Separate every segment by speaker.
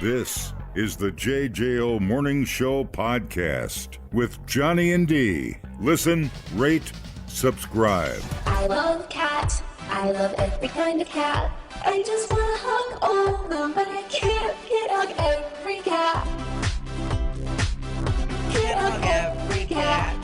Speaker 1: This is the JJO Morning Show podcast with Johnny and D. Listen, rate, subscribe.
Speaker 2: I love cats. I love every kind of cat. I just want to hug all of them, but I can't hug every cat. Can't hug every cat.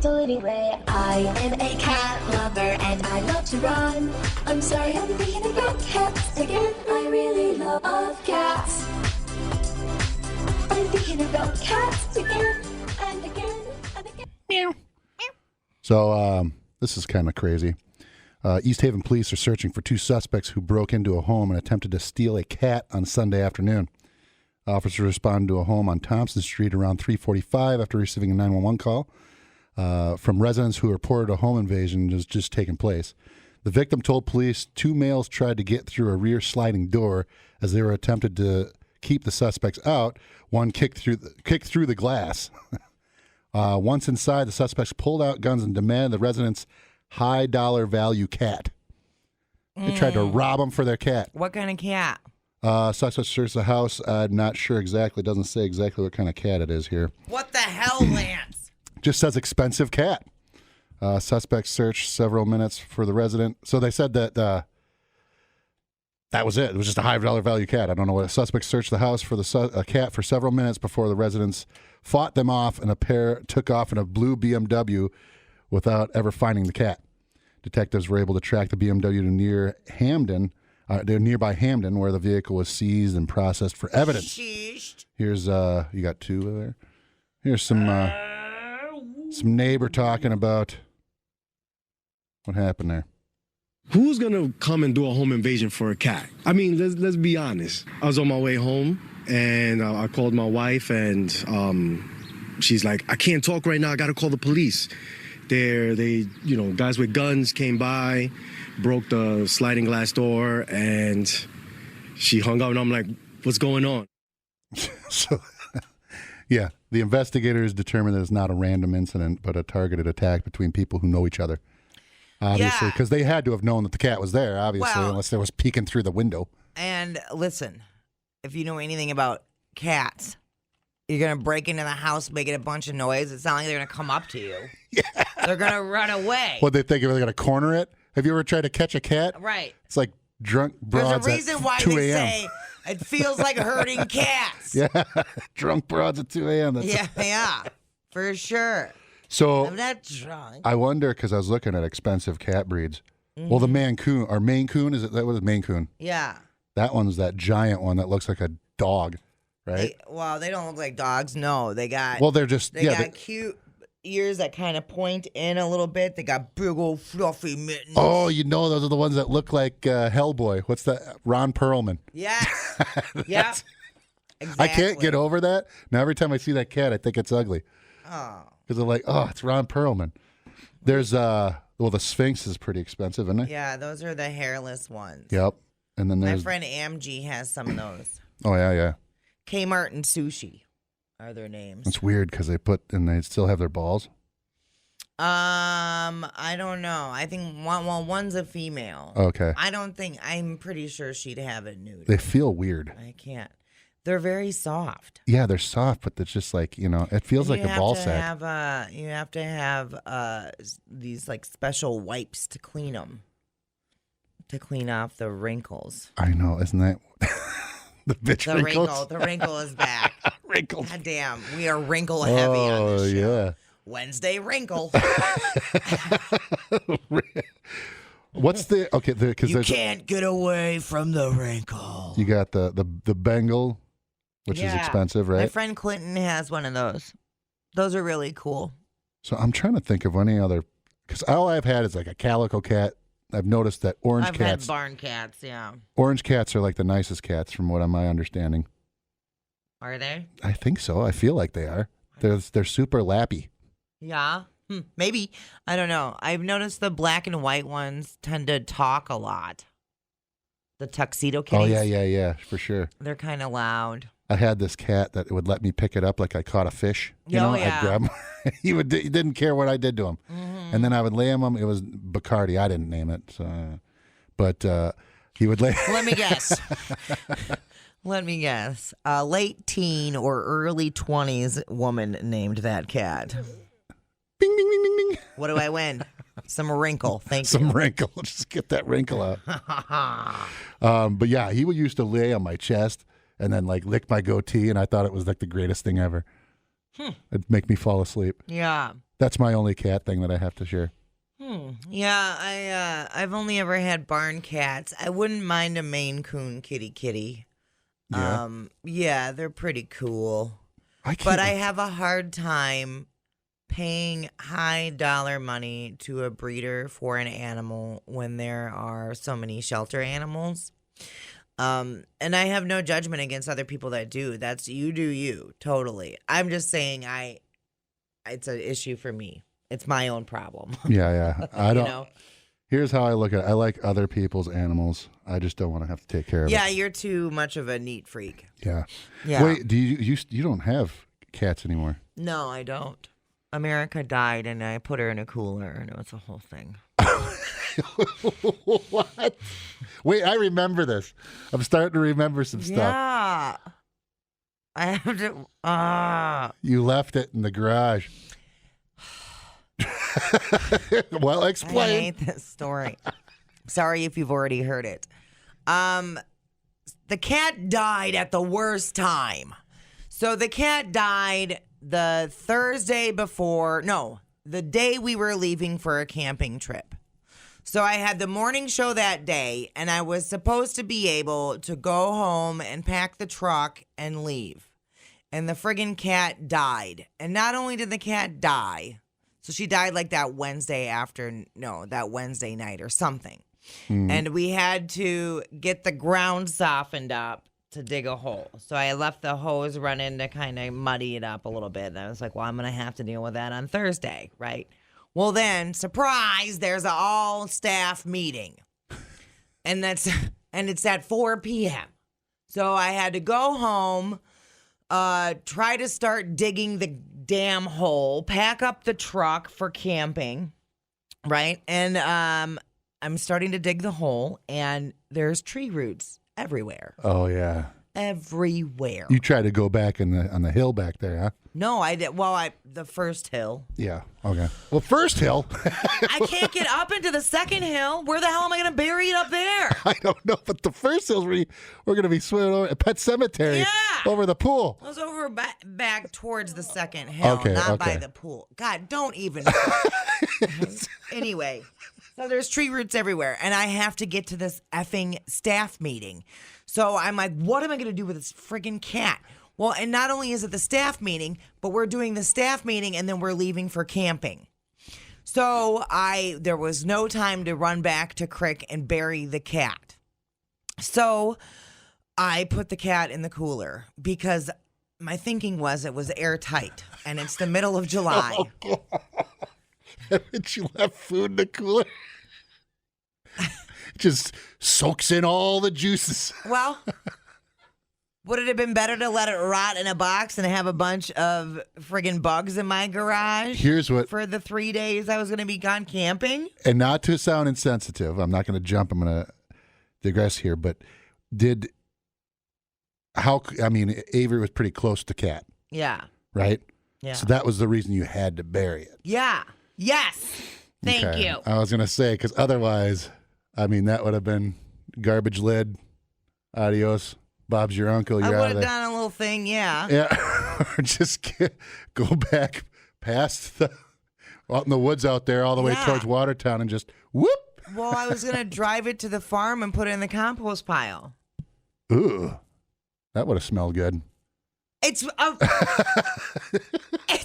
Speaker 2: So anyway, I am a cat lover and I love to run. I'm sorry, I'm thinking about cats again. I really love cats. I'm thinking about cats again and again and again.
Speaker 3: Meow. So this is kind of crazy. East Haven police are searching for two suspects who broke into a home and attempted to steal a cat on Sunday afternoon. Officers responded to a home on Thompson Street around 3:45 after receiving a 911 call from residents who reported a home invasion was just taken place. The victim told police two males tried to get through a rear sliding door as they were attempted to keep the suspects out. One kicked through the glass. Once inside, the suspects pulled out guns and demanded the residents' high dollar value cat. They tried to rob them for their cat.
Speaker 4: What kind of cat?
Speaker 3: Suspects searched the house. I'm not sure exactly. It doesn't say exactly what kind of cat it is here.
Speaker 4: What the hell, Lance?
Speaker 3: Just says expensive cat. Suspects searched several minutes for the resident. So they said that that was it. It was just a high dollar value cat. I don't know what. Suspects searched the house for a cat for several minutes before the residents fought them off, and a pair took off in a blue BMW without ever finding the cat. Detectives were able to track the BMW to nearby Hamden, where the vehicle was seized and processed for evidence.
Speaker 4: Sheesh.
Speaker 3: Here's you got two there. Here's some neighbor talking about what happened there.
Speaker 5: Who's gonna come and do a home invasion for a cat? I mean, let's be honest. I was on my way home and I called my wife and she's like, I can't talk right now. I gotta call the police. Guys with guns came by, broke the sliding glass door, and she hung up. And I'm like, what's going on?
Speaker 3: So, yeah, the investigators determined that it's not a random incident, but a targeted attack between people who know each other. Obviously, because they had to have known that the cat was there, obviously, unless they was peeking through the window.
Speaker 4: And listen, if you know anything about cats, you're going to break into the house making a bunch of noise. It's not like they're going to come up to you. Yeah. They're going to run away.
Speaker 3: What, they think they're going to corner it? Have you ever tried to catch a cat?
Speaker 4: Right.
Speaker 3: It's like drunk broads
Speaker 4: There's a reason why they say it feels like herding cats.
Speaker 3: Yeah, drunk broads at 2 a.m.
Speaker 4: Yeah, for sure.
Speaker 3: So
Speaker 4: I'm not drunk.
Speaker 3: I wonder, because I was looking at expensive cat breeds. Mm-hmm. Well, the Maine Coon, or Maine Coon, that was Maine Coon?
Speaker 4: Yeah.
Speaker 3: That one's that giant one that looks like a dog, right?
Speaker 4: They don't look like dogs. No, they got.
Speaker 3: Well, they're just
Speaker 4: cute ears that kind of point in a little bit. They got big old fluffy mittens.
Speaker 3: Oh, those are the ones that look like Hellboy. What's that? Ron Perlman.
Speaker 4: Yes. Yeah. Exactly.
Speaker 3: I can't get over that. Now every time I see that cat, I think it's ugly.
Speaker 4: Oh.
Speaker 3: Because I'm like, it's Ron Perlman. There's the Sphinx is pretty expensive, isn't it?
Speaker 4: Yeah, those are the hairless ones.
Speaker 3: Yep. And then there's
Speaker 4: my friend Amg has some of those.
Speaker 3: Oh yeah.
Speaker 4: Kmart and Sushi are their names.
Speaker 3: It's weird because they still have their balls.
Speaker 4: I don't know. I think one's a female.
Speaker 3: Okay.
Speaker 4: I'm pretty sure she'd have it nude.
Speaker 3: They feel weird.
Speaker 4: I can't. They're very soft.
Speaker 3: Yeah, they're soft, but it's just like, it feels like a ball sack.
Speaker 4: You have to have these like special wipes to clean them, to clean off the wrinkles.
Speaker 3: I know, isn't that the bitch wrinkles?
Speaker 4: The wrinkle is back.
Speaker 3: Wrinkles.
Speaker 4: God damn, we are wrinkle heavy on this show.
Speaker 3: Yeah.
Speaker 4: Wednesday wrinkle.
Speaker 3: What's because
Speaker 4: you can't get away from the wrinkle.
Speaker 3: You got the Bengal, which is expensive, right?
Speaker 4: My friend Clinton has one of those. Those are really cool.
Speaker 3: So I'm trying to think of any other, because all I've had is like a calico cat. I've noticed that
Speaker 4: I've had barn cats, yeah.
Speaker 3: Orange cats are like the nicest cats, from what my understanding.
Speaker 4: Are they?
Speaker 3: I think so. I feel like they are. They're super lappy.
Speaker 4: Yeah. Maybe. I don't know. I've noticed the black and white ones tend to talk a lot. The tuxedo kitties.
Speaker 3: Oh, yeah, for sure.
Speaker 4: They're kind of loud.
Speaker 3: I had this cat that would let me pick it up like I caught a fish. I'd grab him. He didn't care what I did to him. Mm-hmm. And then I would lay him. It was Bacardi. I didn't name it. So, but He would lay.
Speaker 4: Let me guess. Let me guess. A late teen or early 20s woman named that cat.
Speaker 3: Bing, bing, bing, bing, bing.
Speaker 4: What do I win? Some wrinkle. Thank you.
Speaker 3: Some wrinkle. Just get that wrinkle out. But yeah, he would used to lay on my chest and then like lick my goatee, and I thought it was like the greatest thing ever. It'd make me fall asleep.
Speaker 4: Yeah.
Speaker 3: That's my only cat thing that I have to share.
Speaker 4: Yeah, I've only ever had barn cats. I wouldn't mind a Maine Coon kitty.
Speaker 3: Yeah.
Speaker 4: Yeah, they're pretty cool.
Speaker 3: But
Speaker 4: I have a hard time paying high dollar money to a breeder for an animal when there are so many shelter animals. And I have no judgment against other people that do. That's you do you, totally. I'm just saying it's an issue for me. It's my own problem.
Speaker 3: Yeah. I don't.
Speaker 4: know?
Speaker 3: Here's how I look at it. I like other people's animals. I just don't want to have to take care of it.
Speaker 4: Yeah, you're too much of a neat freak.
Speaker 3: Yeah.
Speaker 4: Yeah.
Speaker 3: Wait, do you don't have cats anymore?
Speaker 4: No, I don't. America died, and I put her in a cooler, and it was a whole thing.
Speaker 3: What? Wait, I remember this. I'm starting to remember some stuff.
Speaker 4: Yeah. I have to.
Speaker 3: You left it in the garage. Well,
Speaker 4: I
Speaker 3: explain.
Speaker 4: hate this story. Sorry if you've already heard it. The cat died at the worst time. So the cat died the Thursday before, no, the day we were leaving for a camping trip. So I had the morning show that day, and I was supposed to be able to go home and pack the truck and leave. And the friggin' cat died. And not only did the cat die, so she died like that Wednesday night or something. And we had to get the ground softened up to dig a hole. So I left the hose running to kind of muddy it up a little bit. And I was like, well, I'm going to have to deal with that on Thursday, right? Well, then, surprise, there's an all-staff meeting. And it's at 4 p.m. So I had to go home, try to start digging the damn hole, pack up the truck for camping, right? And I'm starting to dig the hole, and there's tree roots everywhere.
Speaker 3: Oh yeah.
Speaker 4: Everywhere.
Speaker 3: You tried to go back on the hill back there, huh?
Speaker 4: No, I did. Well, the first hill.
Speaker 3: Yeah. Okay. Well, first hill.
Speaker 4: I can't get up into the second hill. Where the hell am I going to bury it up there?
Speaker 3: I don't know, but the first hill's where we're going to be swimming over at Pet Cemetery.
Speaker 4: Yeah.
Speaker 3: Over the pool.
Speaker 4: I was over back towards the second hill, not by the pool. God, don't even. Anyway, so there's tree roots everywhere, and I have to get to this effing staff meeting. So I'm like, what am I going to do with this friggin' cat? Well, and not only is it the staff meeting, but we're doing the staff meeting, and then we're leaving for camping. So there was no time to run back to Crick and bury the cat. So I put the cat in the cooler because my thinking was it was airtight, and it's the middle of July.
Speaker 3: Haven't you left food in the cooler? Just soaks in all the juices.
Speaker 4: Well, would it have been better to let it rot in a box and have a bunch of friggin' bugs in my garage?
Speaker 3: Here's what.
Speaker 4: For the 3 days I was going to be gone camping?
Speaker 3: And not to sound insensitive, I'm not going to jump. I'm going to digress here. But Avery was pretty close to Cat.
Speaker 4: Yeah.
Speaker 3: Right?
Speaker 4: Yeah.
Speaker 3: So that was the reason you had to bury it.
Speaker 4: Yeah. Yes. Thank you.
Speaker 3: I was going to say, because otherwise, that would have been garbage lid, adios, Bob's your uncle, you're
Speaker 4: I
Speaker 3: out
Speaker 4: would
Speaker 3: of
Speaker 4: have
Speaker 3: there.
Speaker 4: done a little thing, yeah.
Speaker 3: Yeah. Or just go back past out in the woods out there all the way towards Watertown and just whoop.
Speaker 4: Well, I was going to drive it to the farm and put it in the compost pile.
Speaker 3: Ooh. That would have smelled good.
Speaker 4: It's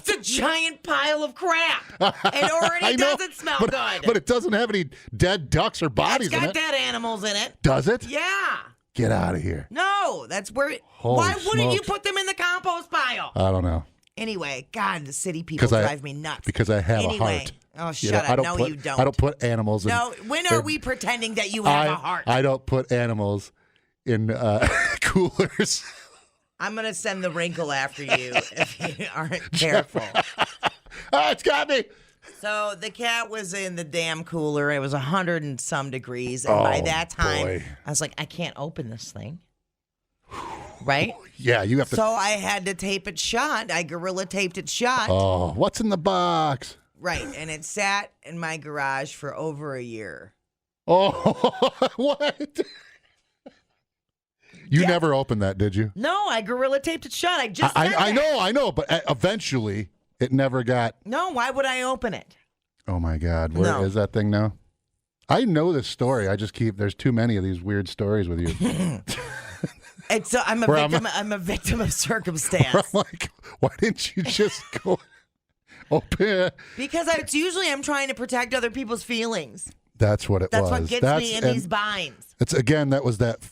Speaker 4: a giant pile of crap. It already doesn't smell good.
Speaker 3: But it doesn't have any dead ducks or bodies in it.
Speaker 4: It's got dead animals in it.
Speaker 3: Does it?
Speaker 4: Yeah.
Speaker 3: Get out of here.
Speaker 4: No, that's where.
Speaker 3: Holy
Speaker 4: Why wouldn't you
Speaker 3: smokes.
Speaker 4: put them in the compost pile?
Speaker 3: I don't know.
Speaker 4: Anyway, God, the city people drive me nuts.
Speaker 3: Because I have a heart.
Speaker 4: Oh, shut up. No, you don't.
Speaker 3: I don't put animals in.
Speaker 4: No, when are we pretending that you have a heart?
Speaker 3: I don't put animals in coolers.
Speaker 4: I'm going to send the wrinkle after you if you aren't careful.
Speaker 3: Oh, it's got me.
Speaker 4: So the cat was in the damn cooler. It was 100 and some degrees. And by that time,
Speaker 3: boy.
Speaker 4: I was like, I can't open this thing. Right?
Speaker 3: Yeah, you have to.
Speaker 4: So I had to tape it shut. I gorilla taped it shut.
Speaker 3: Oh, what's in the box?
Speaker 4: Right. And it sat in my garage for over a year.
Speaker 3: Oh, what? You never opened that, did you?
Speaker 4: No, I gorilla taped it shut. I just said
Speaker 3: I
Speaker 4: that.
Speaker 3: know, but eventually it never got.
Speaker 4: No, why would I open it?
Speaker 3: Oh my God, where is that thing now? I know this story. I just there's too many of these weird stories with you.
Speaker 4: I'm a victim of circumstance.
Speaker 3: I'm like, why didn't you just go open it?
Speaker 4: Because I'm trying to protect other people's feelings.
Speaker 3: That's what it was.
Speaker 4: That's what gets me in these binds.
Speaker 3: It's that was that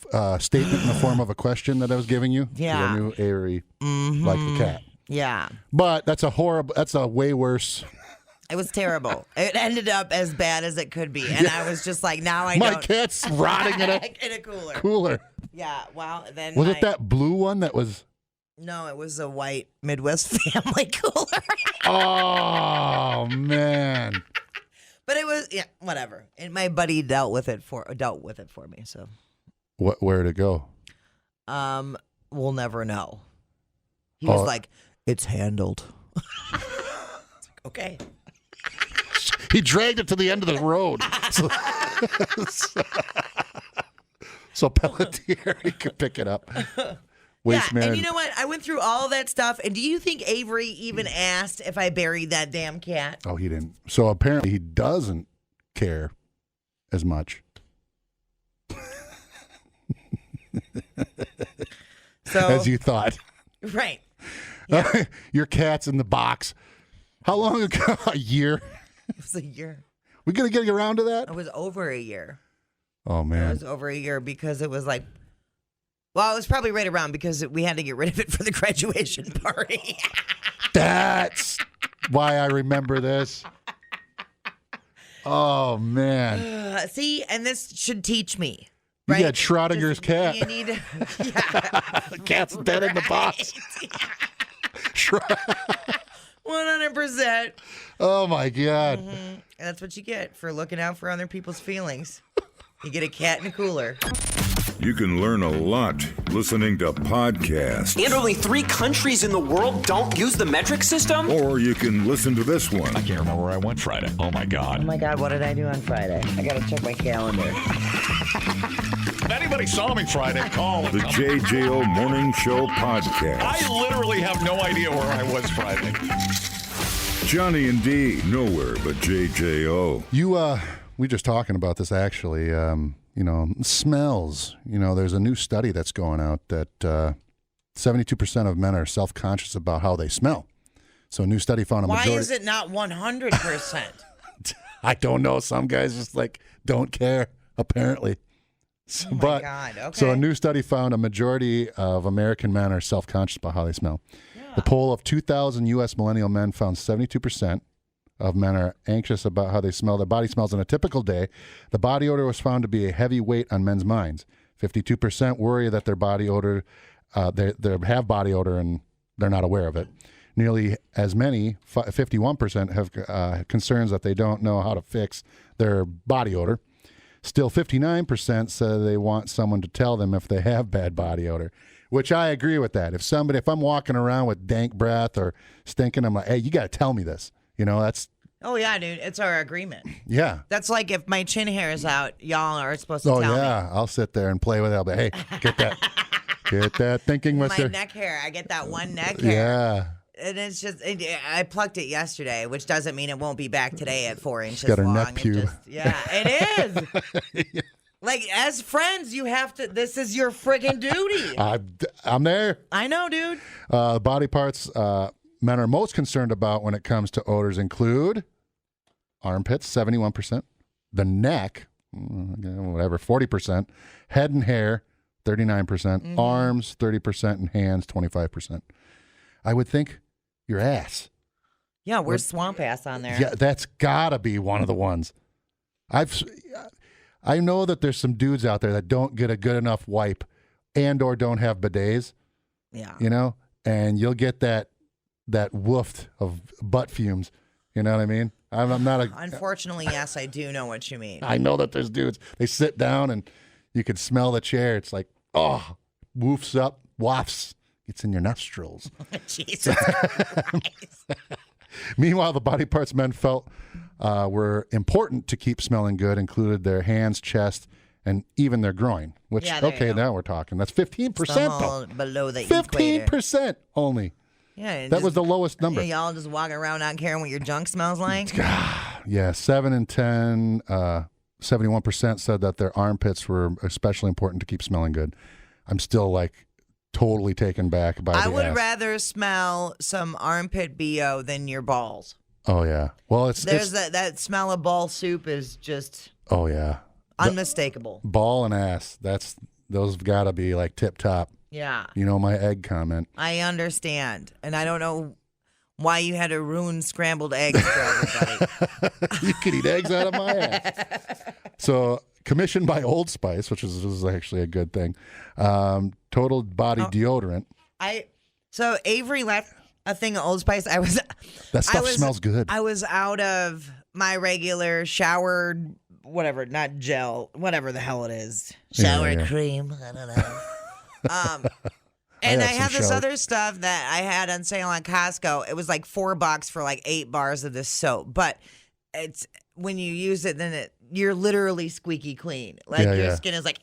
Speaker 3: statement in the form of a question that I was giving you.
Speaker 4: Yeah.
Speaker 3: I knew Avery like the cat.
Speaker 4: Yeah.
Speaker 3: But that's a way worse.
Speaker 4: It was terrible. It ended up as bad as it could be. And I was just like, now I know.
Speaker 3: My cat's rotting in
Speaker 4: in a cooler.
Speaker 3: Cooler.
Speaker 4: Yeah, well, then
Speaker 3: Was it that blue one that was?
Speaker 4: No, it was a white Midwest family cooler.
Speaker 3: Oh, man.
Speaker 4: But it was, whatever. And my buddy dealt with it for me, so.
Speaker 3: Where'd it go?
Speaker 4: We'll never know. He was like, it's handled. Okay.
Speaker 3: He dragged it to the end of the road. So Pelletier, he could pick it up. Waste man.
Speaker 4: And you know what? I went through all of that stuff. And do you think Avery even asked if I buried that damn cat?
Speaker 3: Oh, he didn't. So apparently he doesn't care as much. As you thought.
Speaker 4: Right. Yeah.
Speaker 3: Your cat's in the box. How long ago? A year?
Speaker 4: It was a year.
Speaker 3: We going to get around to that?
Speaker 4: It was over a year.
Speaker 3: Oh, man.
Speaker 4: It was over a year because it was like, well, it was probably right around because we had to get rid of it for the graduation party.
Speaker 3: That's why I remember this. Oh, man.
Speaker 4: See, and this should teach me.
Speaker 3: You
Speaker 4: Right?
Speaker 3: got Schrodinger's cat.
Speaker 4: You need,
Speaker 3: The cat's dead in the box.
Speaker 4: 100%.
Speaker 3: Oh, my God.
Speaker 4: Mm-hmm. And that's what you get for looking out for other people's feelings. You get a cat in a cooler.
Speaker 1: You can learn a lot listening to podcasts.
Speaker 6: And only 3 countries in the world don't use the metric system?
Speaker 1: Or you can listen to this one.
Speaker 7: I can't remember where I went Friday. Oh, my God.
Speaker 4: Oh, my God, what did I do on Friday? I got to check my calendar.
Speaker 7: If anybody saw me Friday, call.
Speaker 1: The JJO Morning Show Podcast.
Speaker 7: I literally have no idea where I was Friday.
Speaker 1: Johnny and D, nowhere but JJO.
Speaker 3: We were just talking about this actually. Smells. There's a new study that's going out that 72% of men are self-conscious about how they smell. So a new study found a
Speaker 4: Why
Speaker 3: majority.
Speaker 4: is it not 100%?
Speaker 3: I don't know. Some guys just don't care, apparently.
Speaker 4: Oh my God. Okay.
Speaker 3: So a new study found a majority of American men are self-conscious about how they smell. Yeah. The poll of 2,000 U.S. millennial men found 72% of men are anxious about how they smell. Their body smells on a typical day. The body odor was found to be a heavy weight on men's minds. 52% worry that their body odor, they have body odor and they're not aware of it. Nearly as many, 51%, have concerns that they don't know how to fix their body odor. Still, 59% say they want someone to tell them if they have bad body odor, which I agree with that. If I'm walking around with dank breath or stinking, I'm like, hey, you got to tell me this. That's.
Speaker 4: Oh, yeah, dude. It's our agreement.
Speaker 3: Yeah.
Speaker 4: That's like if my chin hair is out, y'all are supposed to tell me.
Speaker 3: Oh, yeah. I'll sit there and play with it. I'll be, hey, get that thinking, mister.
Speaker 4: My neck hair. I get that one neck hair.
Speaker 3: Yeah.
Speaker 4: And it's just, I plucked it yesterday, which doesn't mean it won't be back today at 4 inches
Speaker 3: got her
Speaker 4: long.
Speaker 3: neck pube.
Speaker 4: It is. Like, as friends, you have to, this is your friggin' duty.
Speaker 3: I'm there.
Speaker 4: I know, dude.
Speaker 3: Body parts men are most concerned about when it comes to odors include armpits, 71%, the neck, whatever, 40%, head and hair, 39%, arms, 30%, and hands, 25%. I would think your ass.
Speaker 4: Yeah, where's swamp ass on there?
Speaker 3: Yeah, that's got to be one of the ones. I know that there's some dudes out there that don't get a good enough wipe and or don't have bidets.
Speaker 4: Yeah.
Speaker 3: And you'll get that woof of butt fumes You know what I mean? I'm not a.
Speaker 4: Unfortunately, yes, I do know what you mean.
Speaker 3: I know that there's dudes. They sit down and you can smell the chair. It's like, oh, woofs up, wafts. It's in your nostrils.
Speaker 4: Jesus Christ.
Speaker 3: Meanwhile, the body parts men felt were important to keep smelling good included their hands, chest, and even their groin. Which,
Speaker 4: Yeah, there you
Speaker 3: okay,
Speaker 4: go.
Speaker 3: now we're talking. That's 15%.
Speaker 4: Small
Speaker 3: Though.
Speaker 4: below the equator.
Speaker 3: 15% only.
Speaker 4: Yeah, and
Speaker 3: That
Speaker 4: just-
Speaker 3: was the lowest number.
Speaker 4: Y'all just walking around not caring what your junk smells like.
Speaker 3: Yeah, 7 and 10, 71% said that their armpits were especially important to keep smelling good. I'm still like totally taken back by
Speaker 4: I
Speaker 3: the
Speaker 4: would
Speaker 3: ass.
Speaker 4: rather smell some armpit BO than your balls.
Speaker 3: Oh yeah. Well, it's
Speaker 4: That smell of ball soup is just
Speaker 3: oh yeah.
Speaker 4: unmistakable.
Speaker 3: Ball and ass. Those have got to be like tip top.
Speaker 4: Yeah,
Speaker 3: You know my egg comment.
Speaker 4: I understand, and I don't know why you had to ruin scrambled eggs for everybody.
Speaker 3: You could eat eggs out of my ass. So, commissioned by Old Spice, which is actually a good thing. Total body deodorant.
Speaker 4: So Avery left a thing of Old Spice.
Speaker 3: That stuff smells good.
Speaker 4: I was out of my regular shower, whatever, not gel, whatever the hell it is, shower
Speaker 3: Yeah.
Speaker 4: cream. I don't know. And I
Speaker 3: have
Speaker 4: had
Speaker 3: some
Speaker 4: this
Speaker 3: shower-
Speaker 4: other stuff that I had on sale on Costco. It was like $4 for like 8 bars of this soap, but it's when you use it, then you're literally squeaky clean. Like
Speaker 3: Yeah,
Speaker 4: your
Speaker 3: yeah.
Speaker 4: skin is like,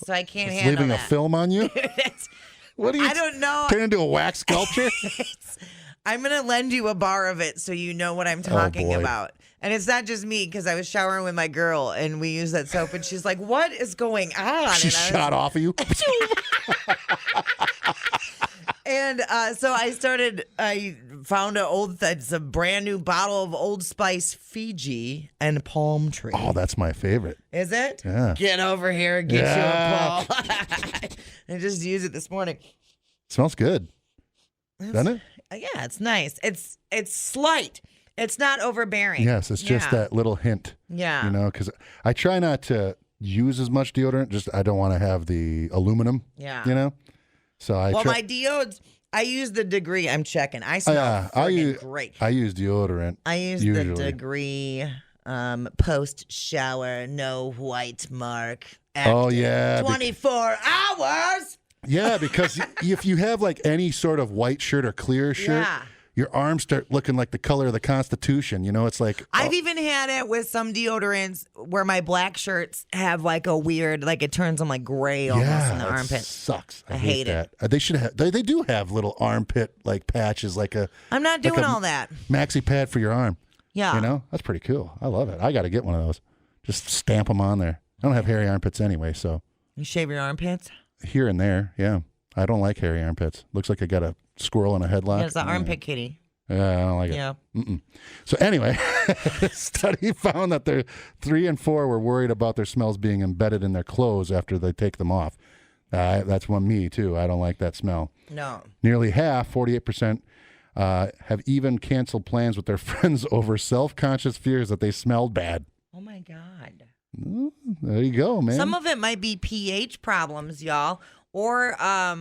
Speaker 4: so I can't
Speaker 3: It's
Speaker 4: handle
Speaker 3: leaving
Speaker 4: that.
Speaker 3: a film on you.
Speaker 4: It's-
Speaker 3: What do you?
Speaker 4: I don't know.
Speaker 3: Turn into a wax sculpture.
Speaker 4: I'm going to lend you a bar of it so you know what I'm talking
Speaker 3: boy.
Speaker 4: about. And it's not just me because I was showering with my girl and we used that soap and she's like, what is going on?
Speaker 3: She
Speaker 4: And I was-
Speaker 3: shot off of you.
Speaker 4: And so I found it's a brand new bottle of Old Spice Fiji and Palm Tree.
Speaker 3: Oh, that's my favorite.
Speaker 4: Is it?
Speaker 3: Yeah.
Speaker 4: Get over here, get
Speaker 3: Yeah.
Speaker 4: you a Paul. I just used it this morning.
Speaker 3: Smells good, doesn't it?
Speaker 4: Yeah, it's nice. It's slight. It's not overbearing.
Speaker 3: Yes, it's just
Speaker 4: Yeah.
Speaker 3: that little hint.
Speaker 4: Yeah.
Speaker 3: You know, because I try not to use as much deodorant. Just I don't want to have the aluminum.
Speaker 4: Yeah.
Speaker 3: You know, so I.
Speaker 4: Well,
Speaker 3: try,
Speaker 4: my deods, I use the Degree. I'm checking. I smell
Speaker 3: I
Speaker 4: friggin'
Speaker 3: use
Speaker 4: great.
Speaker 3: I use deodorant.
Speaker 4: I use
Speaker 3: usually.
Speaker 4: the Degree post shower, no white mark.
Speaker 3: Oh,
Speaker 4: active,
Speaker 3: yeah,
Speaker 4: 24 hours.
Speaker 3: Yeah, because if you have like any sort of white shirt or clear shirt,
Speaker 4: Yeah.
Speaker 3: your arms start looking like the color of the Constitution. You know, it's like
Speaker 4: I've even had it with some deodorants where my black shirts have like a weird, like it turns them like gray almost in the
Speaker 3: that
Speaker 4: armpit.
Speaker 3: sucks. I
Speaker 4: hate it.
Speaker 3: that. They should have. They do have little armpit like patches, like a
Speaker 4: I'm not
Speaker 3: like
Speaker 4: doing
Speaker 3: a
Speaker 4: all that.
Speaker 3: maxi pad for your arm.
Speaker 4: Yeah.
Speaker 3: You know, that's pretty cool. I love it. I got to get one of those. Just stamp them on there. I don't have hairy armpits anyway, so
Speaker 4: You shave your armpits?
Speaker 3: here and there, yeah. I don't like hairy armpits. Looks like I got a squirrel in a headlock.
Speaker 4: Yeah, it's the armpit kitty.
Speaker 3: Yeah, I don't like it.
Speaker 4: Yeah.
Speaker 3: So anyway, the study found that their 3 and 4 were worried about their smells being embedded in their clothes after they take them off. That's one me too. I don't like that smell.
Speaker 4: No.
Speaker 3: Nearly half, 48%, have even canceled plans with their friends over self-conscious fears that they smelled bad.
Speaker 4: Oh my God.
Speaker 3: There you go, man.
Speaker 4: Some of it might be pH problems, y'all, or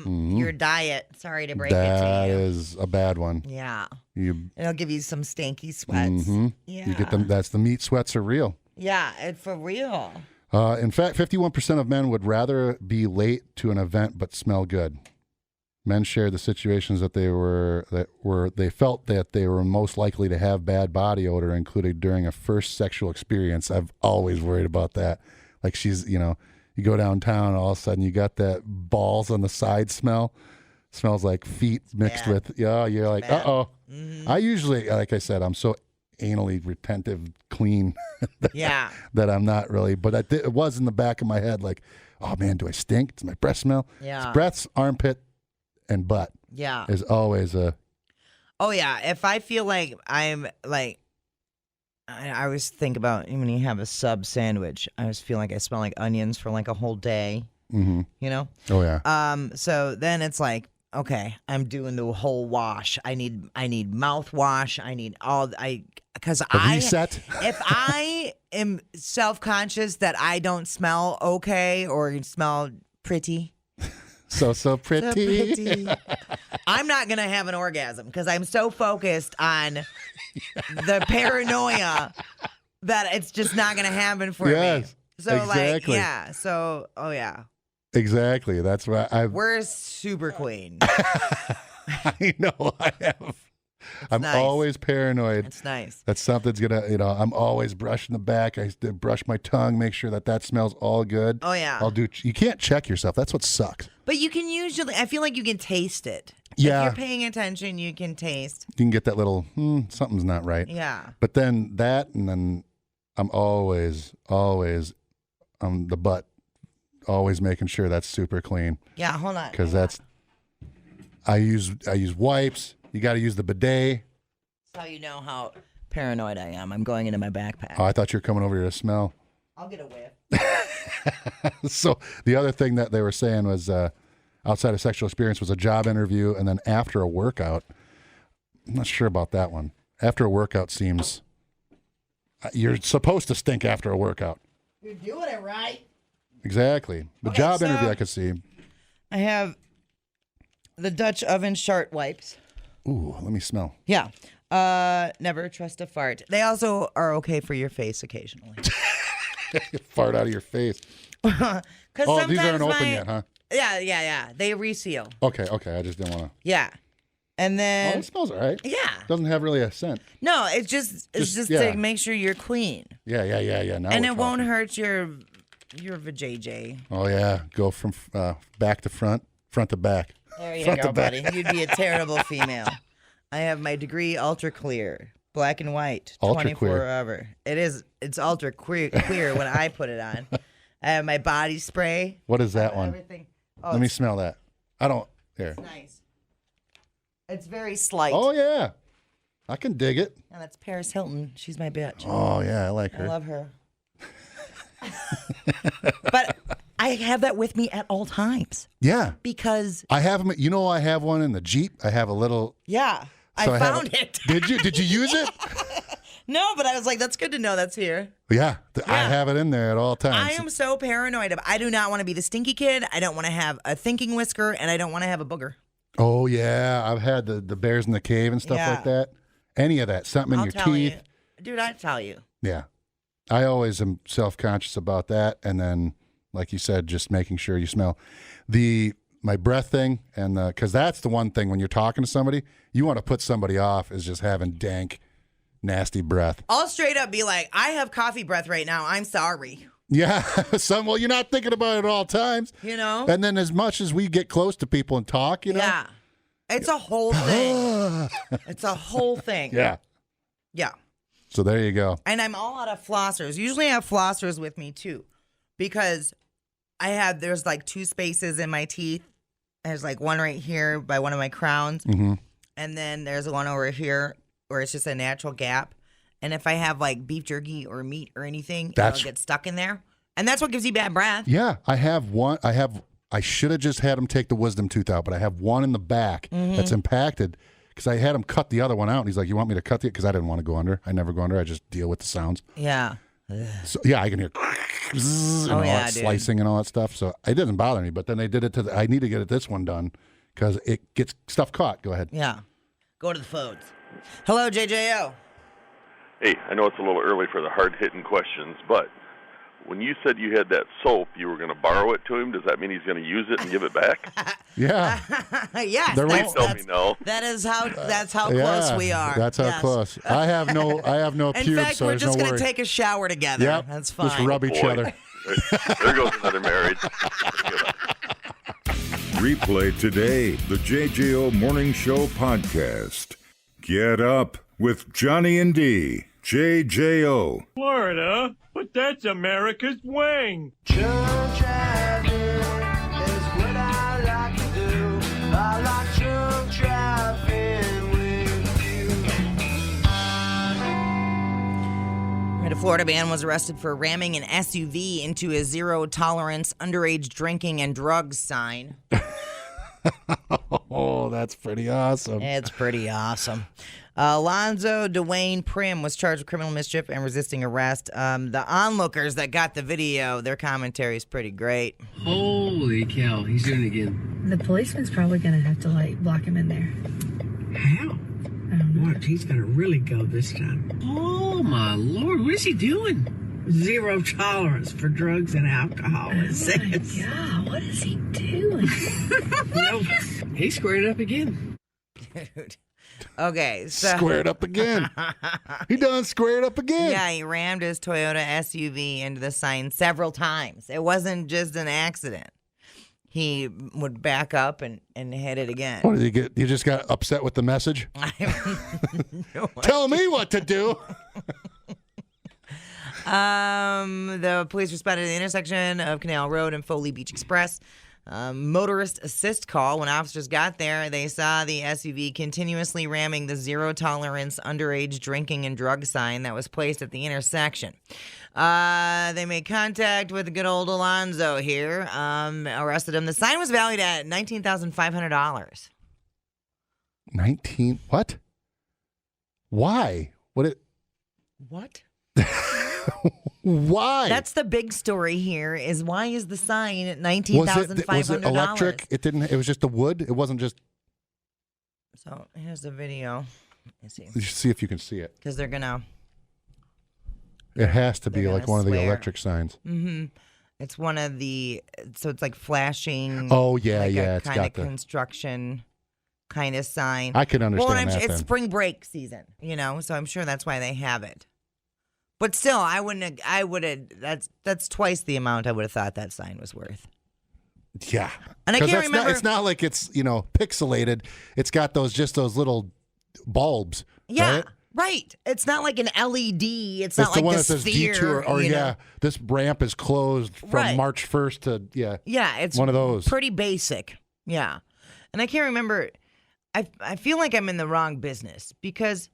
Speaker 4: your diet. Sorry to break
Speaker 3: that
Speaker 4: it to you.
Speaker 3: is a bad one.
Speaker 4: Yeah.
Speaker 3: You
Speaker 4: It'll give you some stanky sweats. Yeah.
Speaker 3: you get them. That's the meat sweats are real.
Speaker 4: Yeah, for real.
Speaker 3: In fact, 51% of men would rather be late to an event but smell good. Men shared the situations that they felt that they were most likely to have bad body odor, including during a first sexual experience. I've always worried about that. Like you go downtown and all of a sudden you got that balls on the side smell. Smells like feet mixed
Speaker 4: bad.
Speaker 3: with, you're like,
Speaker 4: bad.
Speaker 3: uh-oh. I usually, like I said, I'm so anally retentive clean
Speaker 4: Yeah.
Speaker 3: that I'm not really, but it was in the back of my head like, oh man, do I stink? Does my breath smell?
Speaker 4: Yeah.
Speaker 3: It's breaths, armpit, and butt
Speaker 4: Yeah.
Speaker 3: is always a,
Speaker 4: Oh yeah. If I feel like I'm like, I always think about when you have a sub sandwich. I always feel like I smell like onions for like a whole day. You know.
Speaker 3: oh yeah.
Speaker 4: So then it's like, okay, I'm doing the whole wash. I need mouthwash. I need because
Speaker 3: reset.
Speaker 4: If I am self-conscious that I don't smell okay or smell pretty.
Speaker 3: So
Speaker 4: So
Speaker 3: pretty.
Speaker 4: pretty. I'm not going to have an orgasm because I'm so focused on the paranoia that it's just not going to happen for me. So
Speaker 3: exactly.
Speaker 4: Yeah.
Speaker 3: Exactly. That's why
Speaker 4: We're super clean.
Speaker 3: I know I have. I'm
Speaker 4: nice.
Speaker 3: always paranoid.
Speaker 4: It's nice.
Speaker 3: That something's gonna, I'm always brushing the back. I brush my tongue, make sure that smells all good.
Speaker 4: Oh yeah.
Speaker 3: You can't check yourself. That's what sucks.
Speaker 4: But you can usually, I feel like you can taste it.
Speaker 3: Yeah.
Speaker 4: If you're paying attention, you can taste.
Speaker 3: You can get that little, something's not right.
Speaker 4: Yeah.
Speaker 3: But then I'm always the butt, always making sure that's super clean.
Speaker 4: Yeah, hold on.
Speaker 3: Because I use wipes. You got to use the bidet.
Speaker 4: That's how you know how paranoid I am. I'm going into my backpack.
Speaker 3: Oh, I thought you were coming over here to smell.
Speaker 4: I'll get a whiff.
Speaker 3: So the other thing that they were saying was outside of sexual experience was a job interview, and then after a workout. I'm not sure about that one. After a workout seems you're supposed to stink after a workout.
Speaker 4: You're doing it right.
Speaker 3: Exactly. The job interview I could see.
Speaker 4: I have the Dutch oven shart wipes.
Speaker 3: Ooh, let me smell.
Speaker 4: Yeah. Never trust a fart. They also are okay for your face occasionally.
Speaker 3: Fart out of your face.
Speaker 4: Because
Speaker 3: these aren't open yet, huh?
Speaker 4: Yeah. They reseal.
Speaker 3: Okay. I just didn't want to.
Speaker 4: Yeah. And then
Speaker 3: it smells all right.
Speaker 4: Yeah.
Speaker 3: Doesn't have really a scent.
Speaker 4: No, it's just to make sure you're clean.
Speaker 3: Yeah. Now
Speaker 4: and it won't hurt your vajayjay.
Speaker 3: Oh yeah, go from back to front to back.
Speaker 4: There you go, buddy. You'd be a terrible female. I have my degree ultra clear, black and white,
Speaker 3: ultra
Speaker 4: 24
Speaker 3: queer.
Speaker 4: hour. It's ultra clear when I put it on. I have my body spray.
Speaker 3: What is that one?
Speaker 4: Everything. Oh,
Speaker 3: Let me smell that. I don't. Here.
Speaker 4: It's nice. It's very slight.
Speaker 3: Oh yeah, I can dig it.
Speaker 4: And that's Paris Hilton. She's my bitch.
Speaker 3: Oh yeah, I like her.
Speaker 4: I love her. But I have that with me at all times.
Speaker 3: Yeah.
Speaker 4: Because
Speaker 3: I have them. I have one in the Jeep. I have a little.
Speaker 4: Yeah.
Speaker 3: So
Speaker 4: I found it.
Speaker 3: Did you? Did you use it?
Speaker 4: No, but I was like, that's good to know that's here.
Speaker 3: Yeah. I have it in there at all times.
Speaker 4: I am so paranoid. I do not want to be the stinky kid. I don't want to have a thinking whisker, and I don't want to have a booger.
Speaker 3: Oh, yeah. I've had the bears in the cave and stuff like that. Any of that. Something in your teeth.
Speaker 4: Dude, I tell you.
Speaker 3: Yeah. I always am self-conscious about that. And then, like you said, just making sure you smell. My breath thing, and because that's the one thing when you're talking to somebody, you want to put somebody off is just having dank, nasty breath.
Speaker 4: I'll straight up be like, I have coffee breath right now. I'm sorry.
Speaker 3: Yeah. Well, you're not thinking about it at all times. And then as much as we get close to people and talk,
Speaker 4: Yeah. It's a whole thing. It's a whole thing.
Speaker 3: Yeah.
Speaker 4: Yeah.
Speaker 3: So there you go.
Speaker 4: And I'm all out of flossers. Usually I have flossers with me too, because there's like 2 spaces in my teeth. There's like one right here by one of my crowns.
Speaker 3: Mm-hmm.
Speaker 4: And then there's one over here where it's just a natural gap. And if I have like beef jerky or meat or anything, it'll get stuck in there. And that's what gives you bad breath.
Speaker 3: Yeah. I have one. I should have just had him take the wisdom tooth out, but I have one in the back that's impacted because I had him cut the other one out. And he's like, you want me to cut it? Because I didn't want to go under. I never go under. I just deal with the sounds.
Speaker 4: Yeah.
Speaker 3: So, yeah, I can hear and all that slicing and all that stuff. So it doesn't bother me. But then they did it I need to get this one done because it gets stuff caught. Go ahead.
Speaker 4: Yeah. Go to the phones. Hello, JJO.
Speaker 8: Hey, I know it's a little early for the hard-hitting questions, but when you said you had that soap, you were going to borrow it to him. Does that mean he's going to use it and give it back?
Speaker 3: Yeah.
Speaker 4: Yes.
Speaker 8: Please tell me no.
Speaker 4: That's how close we are.
Speaker 3: That's how close. I have no
Speaker 4: In
Speaker 3: pubes,
Speaker 4: fact,
Speaker 3: so
Speaker 4: we're
Speaker 3: there's
Speaker 4: just
Speaker 3: no
Speaker 4: going
Speaker 3: worry.
Speaker 4: to take a shower together.
Speaker 3: Yep.
Speaker 4: That's fine.
Speaker 3: Just rub each other.
Speaker 8: There goes another marriage.
Speaker 1: Replay today the JJO Morning Show podcast. Get up with Johnny and D. JJO.
Speaker 9: Florida, but that's America's wing.
Speaker 10: Drunk driving is what I like to do. I like drunk driving with you.
Speaker 4: A Florida man was arrested for ramming an SUV into a zero tolerance underage drinking and drugs sign.
Speaker 3: Oh, that's pretty awesome.
Speaker 4: It's pretty awesome. Alonzo Dwayne Prim was charged with criminal mischief and resisting arrest. The onlookers that got the video, their commentary is pretty great.
Speaker 11: Holy cow, he's doing it again.
Speaker 12: The policeman's probably going to have to, block him in there.
Speaker 11: How? Watch, he's gonna really go this time. Oh my Lord, what is he doing? 0 tolerance for drugs and alcohol. It says.
Speaker 2: God, what is he doing?
Speaker 11: Nope. He squared up again.
Speaker 4: Dude. Okay, so
Speaker 3: Squared up again. He done squared up again.
Speaker 4: yeah, he rammed his Toyota SUV into the sign several times. It wasn't just an accident. He would back up and hit it again.
Speaker 3: What did you get? You just got upset with the message? Tell me what to do.
Speaker 4: The police responded to the intersection of Canal Road and Foley Beach Express. Motorist assist call. When officers got there, they saw the SUV continuously ramming the 0 tolerance underage drinking and drug sign that was placed at the intersection. They made contact with the good old Alonzo here, arrested him. The sign was valued at $19,500.
Speaker 3: 19? What? Why?
Speaker 4: What?
Speaker 3: Why?
Speaker 4: That's the big story here. Is why is the sign at $19,500?
Speaker 3: Was it electric? It didn't. It was just the wood. It wasn't just.
Speaker 4: So here's the video. Let's see.
Speaker 3: You should see if you can see it.
Speaker 4: Because they're gonna.
Speaker 3: It has to be
Speaker 4: They're
Speaker 3: like
Speaker 4: gonna
Speaker 3: one of the
Speaker 4: swear.
Speaker 3: electric signs.
Speaker 4: Mm-hmm. It's one of the. So it's like flashing.
Speaker 3: Oh yeah,
Speaker 4: like
Speaker 3: yeah.
Speaker 4: A
Speaker 3: It's
Speaker 4: kind
Speaker 3: got
Speaker 4: of
Speaker 3: the.
Speaker 4: kind of sign.
Speaker 3: I can understand
Speaker 4: well, and
Speaker 3: that.
Speaker 4: it's
Speaker 3: then.
Speaker 4: spring break season, so I'm sure that's why they have it. But still, I would have. That's twice the amount I would have thought that sign was worth.
Speaker 3: Yeah,
Speaker 4: And I
Speaker 3: 'Cause
Speaker 4: can't
Speaker 3: that's
Speaker 4: remember.
Speaker 3: it's not like it's pixelated. It's got those little bulbs.
Speaker 4: Yeah, right. It's not like an LED. It's not
Speaker 3: the
Speaker 4: like
Speaker 3: one
Speaker 4: the
Speaker 3: that says
Speaker 4: sphere.
Speaker 3: detour, or this ramp is closed from
Speaker 4: Right.
Speaker 3: March 1st to
Speaker 4: Yeah, it's
Speaker 3: one of those.
Speaker 4: Pretty basic. Yeah, and I can't remember. I feel like I'm in the wrong business because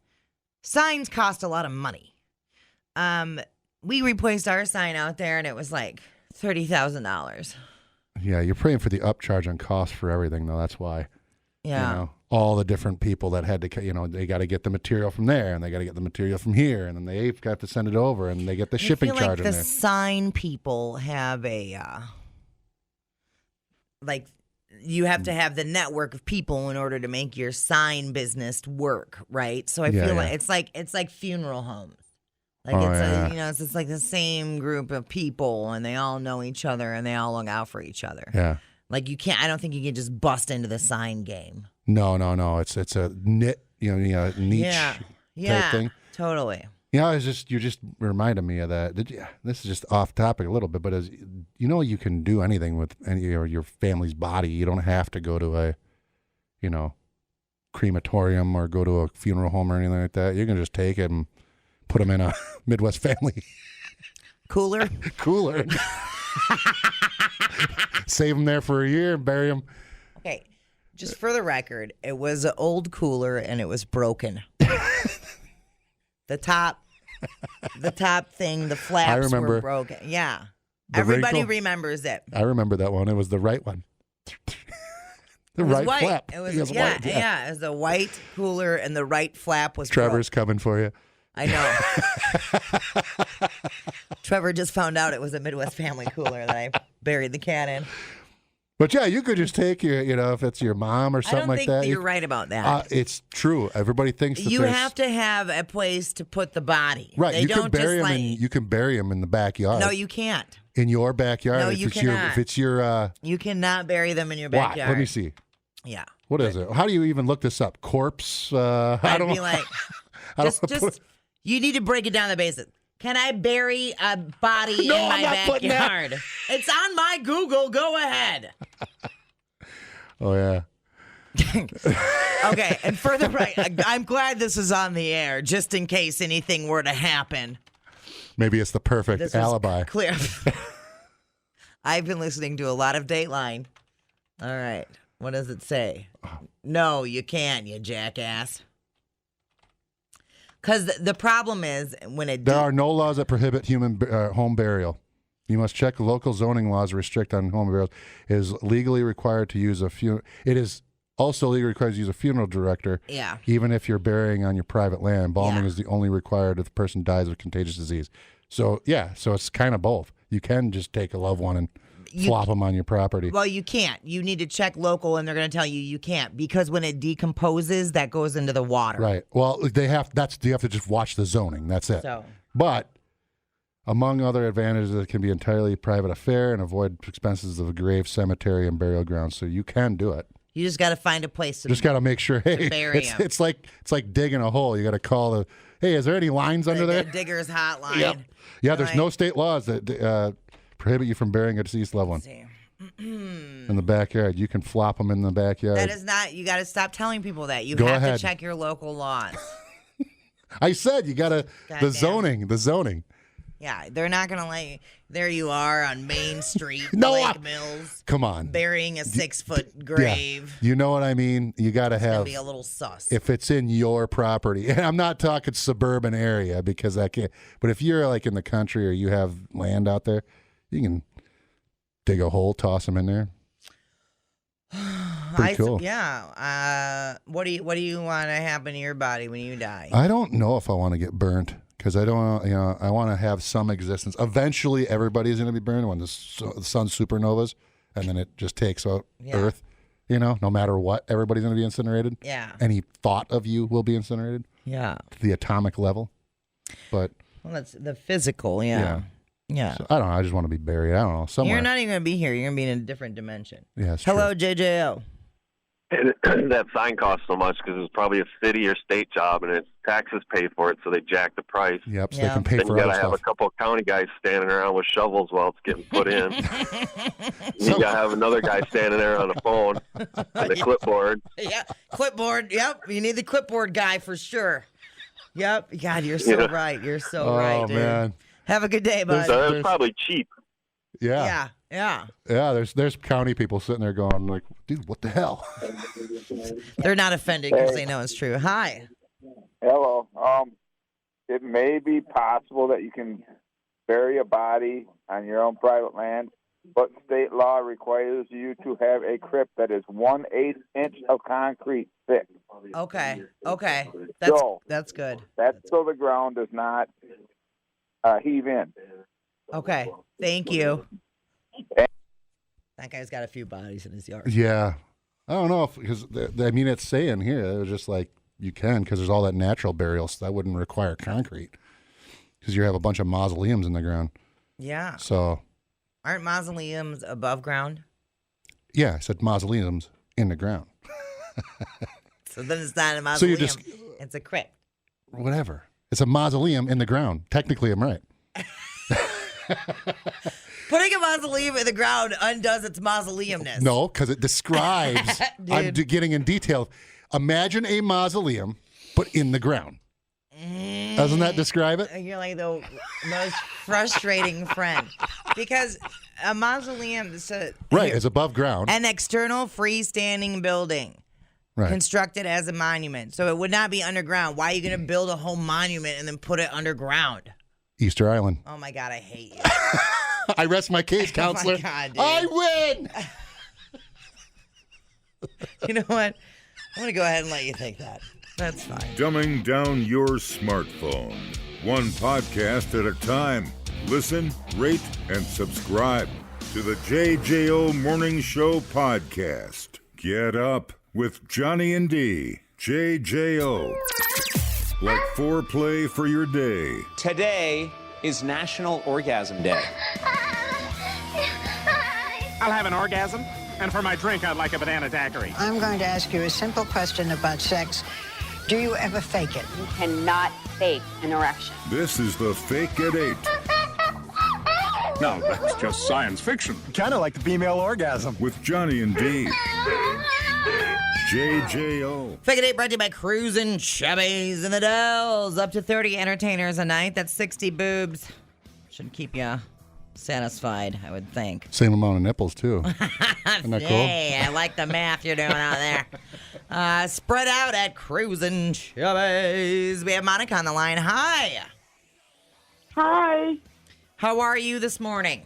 Speaker 4: signs cost a lot of money. We replaced our sign out there, and it was like $30,000.
Speaker 3: Yeah, you're praying for the upcharge on cost for everything, though. That's why.
Speaker 4: Yeah.
Speaker 3: All the different people that had to, they got to get the material from there, and they got to get the material from here, and then they've got to send it over, and they get the shipping
Speaker 4: I feel
Speaker 3: charge
Speaker 4: like
Speaker 3: in
Speaker 4: the
Speaker 3: there.
Speaker 4: sign people have a you have to have the network of people in order to make your sign business work, right? So I feel like it's like funeral homes. Like it's it's like the same group of people, and they all know each other, and they all look out for each other.
Speaker 3: Yeah.
Speaker 4: Like I don't think you can just bust into the sign game.
Speaker 3: No. It's a niche type thing.
Speaker 4: Totally.
Speaker 3: You just reminded me of that. This is just off topic a little bit, but as you can do anything with your family's body. You don't have to go to a, crematorium or go to a funeral home or anything like that. You can just take it and put them in a Midwest family
Speaker 4: cooler.
Speaker 3: Save them there for a year and bury them.
Speaker 4: Okay, just for the record, it was an old cooler and it was broken. The top thing, the flaps were broken. Yeah. Everybody remembers it.
Speaker 3: I remember that one. It was the right one. The right
Speaker 4: white.
Speaker 3: flap.
Speaker 4: It was
Speaker 3: white,
Speaker 4: It was the white cooler and the right flap was
Speaker 3: Trevor's coming for you.
Speaker 4: I know. Trevor just found out it was a Midwest family cooler that I buried the cat in.
Speaker 3: But yeah, you could just take your, if it's your mom or something like that.
Speaker 4: I don't think you're right about that.
Speaker 3: It's true. Everybody thinks that
Speaker 4: you have to have a place to put the body.
Speaker 3: Right.
Speaker 4: They
Speaker 3: you
Speaker 4: don't
Speaker 3: can bury
Speaker 4: just
Speaker 3: them. You can bury them in the backyard.
Speaker 4: No, you can't.
Speaker 3: In your backyard.
Speaker 4: No,
Speaker 3: if
Speaker 4: you
Speaker 3: it's
Speaker 4: cannot.
Speaker 3: If it's your.
Speaker 4: You cannot bury them in your
Speaker 3: Why?
Speaker 4: backyard.
Speaker 3: Let me see.
Speaker 4: Yeah.
Speaker 3: What is it? How do you even look this up? Corpse? I don't
Speaker 4: be
Speaker 3: know.
Speaker 4: like,
Speaker 3: I don't
Speaker 4: just you need to break it down the basics. Can I bury a body
Speaker 3: No,
Speaker 4: in my
Speaker 3: I'm not putting that.
Speaker 4: backyard? It's on my Google. Go ahead.
Speaker 3: Oh, yeah.
Speaker 4: Okay, and further right, I'm glad this is on the air, just in case anything were to happen.
Speaker 3: Maybe it's the perfect
Speaker 4: This is
Speaker 3: alibi.
Speaker 4: Clear. I've been listening to a lot of Dateline. All right, what does it say? No, you can't, you jackass. Because the problem is when it...
Speaker 3: There are no laws that prohibit human home burial. You must check local zoning laws restrict on home burials. It is legally required to use a funeral. It is also legally required to use a funeral director.
Speaker 4: Yeah.
Speaker 3: Even if you're burying on your private land, embalming is the only required if the person dies of contagious disease. So yeah, so it's kind of both. You can just take a loved one and flop them on your property.
Speaker 4: Well, you can't. You need to check local, and they're going to tell you can't because when it decomposes, that goes into the water.
Speaker 3: Right. Well, you have to just watch the zoning. That's it.
Speaker 4: So,
Speaker 3: but among other advantages, it can be entirely private affair and avoid expenses of a grave, cemetery, and burial grounds. So you can do it.
Speaker 4: you just got to find a place to
Speaker 3: Just got to make sure. Hey,
Speaker 4: bury 'em.
Speaker 3: it's like digging a hole. You got to call the. Hey, is there any lines under there?
Speaker 4: The digger's hotline.
Speaker 3: Yep. Yeah, there's
Speaker 4: Right.
Speaker 3: no state laws that prohibit you from burying a deceased loved one in the backyard. You can flop them in the backyard.
Speaker 4: That is not. You got to stop telling people that. You
Speaker 3: Go
Speaker 4: have
Speaker 3: ahead.
Speaker 4: to check your local laws.
Speaker 3: I said you got to the
Speaker 4: Goddamn.
Speaker 3: zoning.
Speaker 4: Yeah, they're not gonna let you. There you are on Main Street,
Speaker 3: No,
Speaker 4: Lake Mills,
Speaker 3: Come on.
Speaker 4: burying a 6-foot grave.
Speaker 3: Yeah. You know what I mean? You got to
Speaker 4: It's gonna
Speaker 3: have
Speaker 4: be a little sus.
Speaker 3: if it's in your property. And I'm not talking suburban area because I can't. But if you're like in the country or you have land out there, you can dig a hole, toss them in there. Pretty cool.
Speaker 4: Yeah. What do you want to happen to your body when you die?
Speaker 3: I don't know if I want to get burnt because I don't. I want to have some existence. Eventually, everybody's going to be burned when the sun supernovas, and then it just takes out Earth. No matter what, everybody's going to be incinerated.
Speaker 4: Yeah.
Speaker 3: Any thought of you will be incinerated.
Speaker 4: Yeah.
Speaker 3: To the atomic level. But
Speaker 4: Well, that's the physical. Yeah.
Speaker 3: so, I don't know. I just want to be buried. I don't know somewhere.
Speaker 4: You're not even gonna be here. You're gonna be in a different dimension.
Speaker 3: Yeah. It's
Speaker 4: Hello,
Speaker 3: true.
Speaker 4: JJO.
Speaker 12: And that sign costs so much because it's probably a city or state job, and it's taxes pay for it, so they jack the price.
Speaker 3: Yep, so they can pay
Speaker 12: then
Speaker 3: for
Speaker 12: you
Speaker 3: other
Speaker 12: gotta have
Speaker 3: stuff.
Speaker 12: a couple of county guys standing around with shovels while it's getting put in. You gotta have another guy standing there on the phone and a clipboard.
Speaker 4: Yeah, clipboard. Yep, you need the clipboard guy for sure. Yep. God, you're so right. You're so right, dude.
Speaker 3: Man.
Speaker 4: Have a good day, bud.
Speaker 12: So it's probably cheap.
Speaker 3: Yeah.
Speaker 4: Yeah.
Speaker 3: There's county people sitting there going like, dude, what the hell?
Speaker 4: They're not offended because they know it's true. Hi.
Speaker 13: Hello. It may be possible that you can bury a body on your own private land, but state law requires you to have a crypt that is 1/8 inch of concrete thick.
Speaker 4: Okay. That's good.
Speaker 13: That's so the ground does not heave in.
Speaker 4: Okay. Thank you. That guy's got a few bodies in his yard.
Speaker 3: Yeah. I don't know because it's saying here it was just like you can because there's all that natural burial so that wouldn't require concrete because you have a bunch of mausoleums in the ground.
Speaker 4: Yeah.
Speaker 3: So
Speaker 4: Aren't mausoleums above ground?
Speaker 3: yeah, I said mausoleums in the ground.
Speaker 4: So then it's not a
Speaker 3: So
Speaker 4: mausoleum.
Speaker 3: you just
Speaker 4: It's a crypt.
Speaker 3: whatever. It's a mausoleum in the ground. Technically, I'm right.
Speaker 4: Putting a mausoleum in the ground undoes its mausoleumness.
Speaker 3: No, because it describes. I'm
Speaker 4: Dude.
Speaker 3: getting in detail. Imagine a mausoleum, but in the ground. Doesn't that describe it?
Speaker 4: You're like the most frustrating friend. Because a mausoleum is
Speaker 3: Right, it's above ground.
Speaker 4: an external freestanding building
Speaker 3: Right.
Speaker 4: constructed as a monument. So it would not be underground. Why are you going to build a whole monument and then put it underground?
Speaker 3: Easter Island.
Speaker 4: Oh my God, I hate you.
Speaker 3: I rest my case, counselor.
Speaker 4: Oh my God, dude.
Speaker 3: I win.
Speaker 4: You know what? I'm going to go ahead and let you think that. That's fine.
Speaker 1: Dumbing down your smartphone. One podcast at a time. Listen, rate, and subscribe to the JJO Morning Show podcast. Get up with Johnny and D. JJO. Like foreplay for your day.
Speaker 6: Today is National Orgasm Day.
Speaker 7: I'll have an orgasm, and for my drink, I'd like a banana daiquiri.
Speaker 14: I'm going to ask you a simple question about sex. Do you ever fake it?
Speaker 15: You cannot fake an erection.
Speaker 1: This is the Fake at 8.
Speaker 7: No, that's just science fiction.
Speaker 16: Kind of like the female orgasm.
Speaker 1: With Johnny and D. JJO.
Speaker 4: Fake It 8 brought to you by Cruisin' Chubbies in the Dells. Up to 30 entertainers a night. That's 60 boobs. Should keep you satisfied, I would think.
Speaker 3: Same amount of nipples, too. Isn't that cool?
Speaker 4: Hey, I like the math you're doing out there. Spread out at Cruisin' Chubbies. We have Monica on the line. Hi.
Speaker 17: Hi.
Speaker 4: How are you this morning?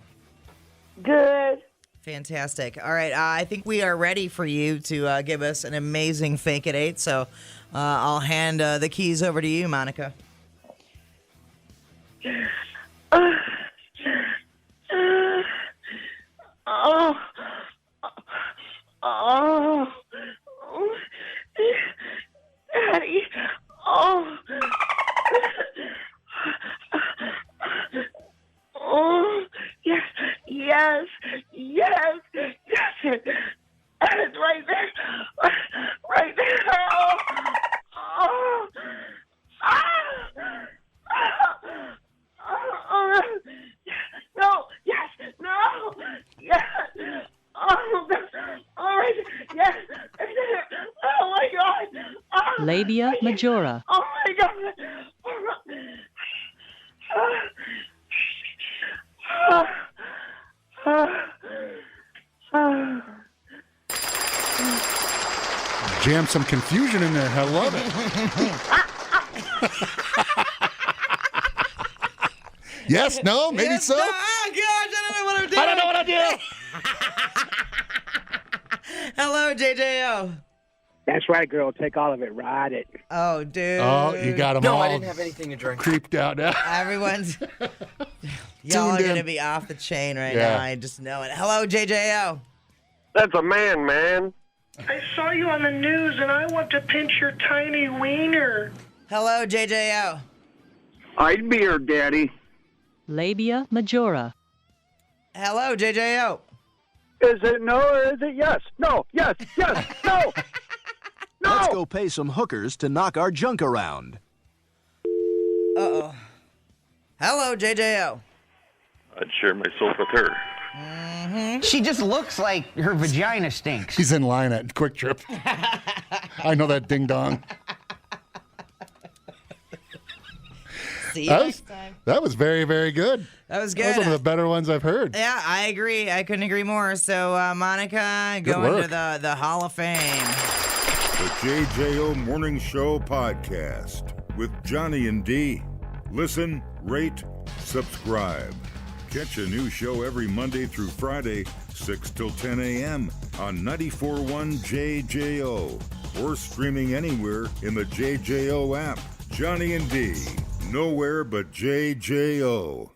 Speaker 17: Good.
Speaker 4: Fantastic. All right. I think we are ready for you to give us an amazing Fake It 8. So I'll hand the keys over to you, Monica.
Speaker 17: Oh. Oh. Daddy. Oh. Oh. Yes. Yes. Yes. Yes. It's right there. Right there. Oh. Oh. No. Yes. No. Yes. Oh. All right. Yes. Oh my God. Oh,
Speaker 18: Labia majora.
Speaker 17: oh my God.
Speaker 3: Jam some confusion in there. I love it. Yes, no, maybe so.
Speaker 4: No. Oh, gosh, I don't know what I'm doing.
Speaker 3: I don't know what I'm doing.
Speaker 4: Hello, JJO.
Speaker 19: That's right, girl. Take all of it. Ride it.
Speaker 4: Oh, dude.
Speaker 3: Oh, you got them all.
Speaker 6: No, I didn't have anything to drink.
Speaker 3: Creeped out now.
Speaker 4: Everyone's... Y'all are
Speaker 3: Tuned
Speaker 4: going to
Speaker 3: in.
Speaker 4: be off the chain right
Speaker 3: Yeah.
Speaker 4: now. I just know it. Hello, JJO.
Speaker 12: That's a man.
Speaker 17: I saw you on the news, and I want to pinch your tiny wiener.
Speaker 4: Hello, JJO.
Speaker 12: I'd be her daddy.
Speaker 18: Labia majora.
Speaker 4: Hello, JJO.
Speaker 16: Is it no or is it yes? No, yes, no.
Speaker 20: Let's go pay some hookers to knock our junk around.
Speaker 4: Uh-oh. Hello, JJO.
Speaker 8: I'd share my soap with her.
Speaker 21: She just looks like her vagina stinks.
Speaker 3: He's in line at Quick Trip. I know that ding dong.
Speaker 4: See you next time.
Speaker 3: That was very, very good.
Speaker 4: That was good.
Speaker 3: That was one of the better ones I've heard.
Speaker 4: Yeah, I agree. I couldn't agree more. So, Monica,
Speaker 3: Good
Speaker 4: going
Speaker 3: work.
Speaker 4: to the Hall of Fame.
Speaker 1: The JJO Morning Show podcast with Johnny and D. Listen, rate, subscribe. Catch a new show every Monday through Friday, 6 till 10 a.m. on 94.1 JJO or streaming anywhere in the JJO app. Johnny and D, nowhere but JJO.